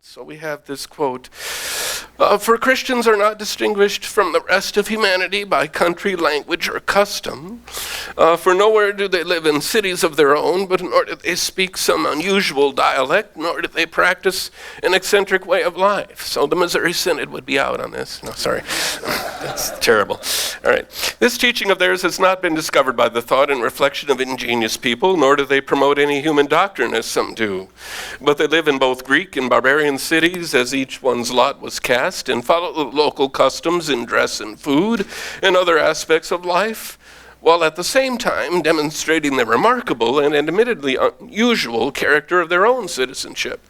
So we have this quote, "For Christians are not distinguished from the rest of humanity by country, language, or custom. For nowhere do they live in cities of their own, but nor do they speak some unusual dialect, nor do they practice an eccentric way of life." So the Missouri Synod would be out on this. No, sorry. That's terrible. All right. "This teaching of theirs has not been discovered by the thought and reflection of ingenious people, nor do they promote any human doctrine as some do. But they live in both Greek and barbarian cities as each one's lot was cast, and follow the local customs in dress and food and other aspects of life, while at the same time demonstrating the remarkable and admittedly unusual character of their own citizenship.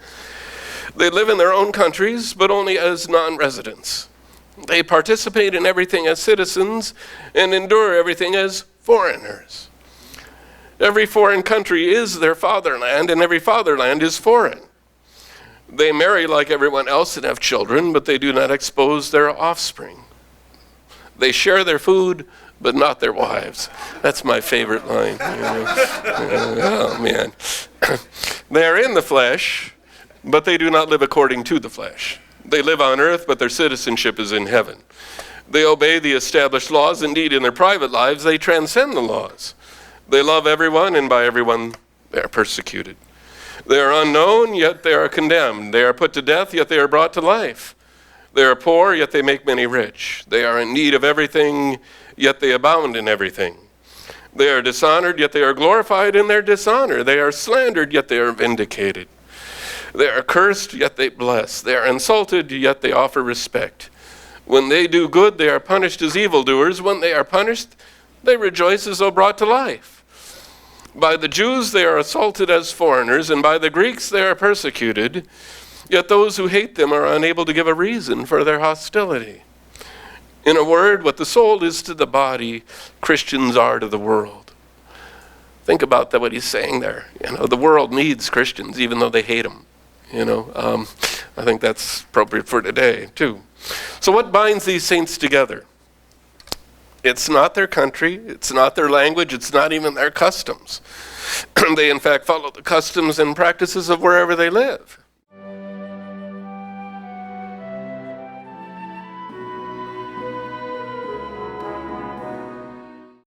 They live in their own countries, but only as non-residents. They participate in everything as citizens and endure everything as foreigners. Every foreign country is their fatherland, and every fatherland is foreign. They marry like everyone else and have children, but they do not expose their offspring. They share their food, but not their wives." That's my favorite line. Oh, man. "They are in the flesh, but they do not live according to the flesh. They live on earth, but their citizenship is in heaven. They obey the established laws. Indeed, in their private lives, they transcend the laws. They love everyone, and by everyone they are persecuted. They are unknown, yet they are condemned. They are put to death, yet they are brought to life. They are poor, yet they make many rich. They are in need of everything, yet they abound in everything. They are dishonored, yet they are glorified in their dishonor. They are slandered, yet they are vindicated. They are cursed, yet they bless. They are insulted, yet they offer respect. When they do good, they are punished as evildoers. When they are punished, they rejoice as though brought to life. By the Jews they are assaulted as foreigners, and by the Greeks they are persecuted. Yet those who hate them are unable to give a reason for their hostility. In a word, what the soul is to the body, Christians are to the world." Think about that, what he's saying there. The world needs Christians, even though they hate them. I think that's appropriate for today, too. So what binds these saints together? It's not their country, it's not their language, it's not even their customs. They in fact follow the customs and practices of wherever they live.